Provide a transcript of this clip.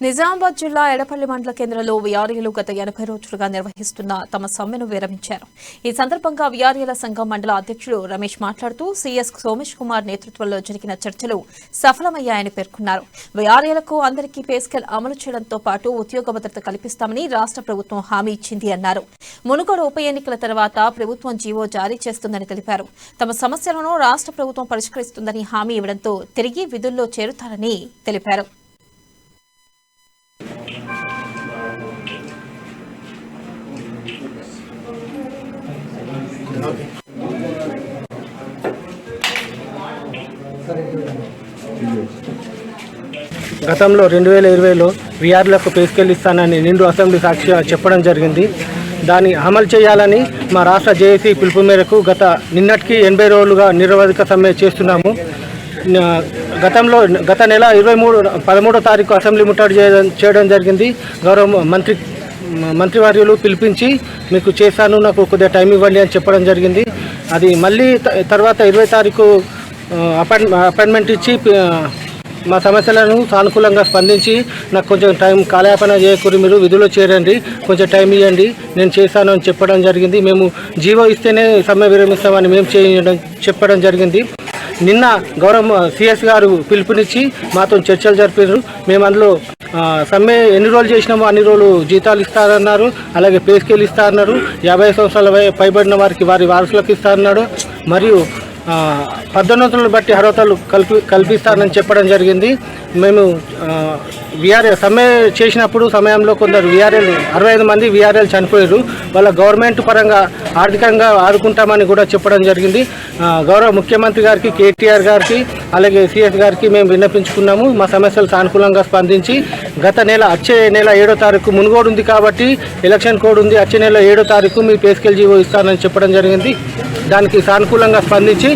నిజామాబాద్ జిల్లా ఎడపల్లి మండల కేంద్రంలో విఆర్ఏలు గత 80 రోజులుగా నిర్వహిస్తున్న తమ సమ్మెను విరమించారు. ఈ సందర్భంగా విఆర్ఏల సంఘం మండల అధ్యక్షుడు రమేష్ మాట్లాడుతూ సీఎస్ సోమేష్ కుమార్ నేతృత్వంలో జరిగిన చర్చలు సఫలమయ్యాయని పేర్కొన్నారు. విఆర్ఏలకు అందరికీ పే స్కేల్ అమలు చేయడంతో పాటు ఉద్యోగ భద్రత కల్పిస్తామని రాష్ట్ర ప్రభుత్వం హామీ ఇచ్చింది అన్నారు. మునుగోడు ఉప ఎన్నికల తర్వాత ప్రభుత్వం జీవో జారీ చేస్తుందని తెలిపారు. తమ సమస్యలను రాష్ట్ర ప్రభుత్వం పరిష్కరిస్తుందని హామీ ఇవ్వడంతో తిరిగి విధుల్లో చేరుతారని తెలిపారు. గతంలో 2020లో వీఆర్లకు పే స్కేల్ ఇస్తానని నిండు అసెంబ్లీ సాక్షిగా చెప్పడం జరిగింది. దాన్ని అమలు చేయాలని మా రాష్ట్ర జేఏసీ పిలుపు మేరకు నిన్నటికి 80 రోజులుగా నిరవధిక సమ్మె చేస్తున్నాము. గత నెల 13వ తారీఖు అసెంబ్లీ ముట్టడి చేయడం జరిగింది. గౌరవ మంత్రివర్యులు పిలిపించి మీకు చేశాను, నాకు కొద్దిగా టైం ఇవ్వండి అని చెప్పడం జరిగింది. అది మళ్ళీ తర్వాత 20 తారీఖు అపాయింట్మెంట్ ఇచ్చి మా సమస్యలను సానుకూలంగా స్పందించి నాకు కొంచెం టైం కాలయాపన చేయకూరి, మీరు విధుల్లో చేరండి, కొంచెం టైం ఇవ్వండి, నేను చేశాను అని చెప్పడం జరిగింది. మేము జీవో ఇస్తేనే సమ్మె విరమిస్తామని మేము చెప్పడం జరిగింది. నిన్న గౌరవ సిఎస్ గారు పిలుపునిచ్చి మాతో చర్చలు జరిపారు. మేము అందులో సమ్మె ఎన్ని రోజులు చేసినామో అన్ని రోజులు జీతాలు ఇస్తారన్నారు, అలాగే పే స్కేల్ ఇస్తారన్నారు, 50 సంవత్సరాల పైబడిన వారికి వారి వారసులకు ఇస్తారన్నాడు, మరియు పదోన్నతులను బట్టి అర్హతలు కల్పిస్తారని చెప్పడం జరిగింది. మేము వీఆర్ఏ సమ్మె చేసినప్పుడు సమయంలో కొందరు వీఆర్ఏలు 65 మంది వీఆర్ఏలు చనిపోయారు. వాళ్ళ గవర్నమెంట్ పరంగా ఆర్థికంగా ఆదుకుంటామని కూడా చెప్పడం జరిగింది. గౌరవ ముఖ్యమంత్రి గారికి, కేటీఆర్ గారికి, అలాగే సిఎస్ గారికి మేము విన్నపించుకున్నాము. మా సమస్యలు సానుకూలంగా స్పందించి వచ్చే నెల 7వ తారీఖు మునుగోడు ఉంది కాబట్టి ఎలక్షన్ కోడ్ ఉంది, వచ్చే నెల 7వ తారీఖు మీ పే స్కేల్ జీవో ఇస్తానని చెప్పడం జరిగింది. దానికి సానుకూలంగా స్పందించి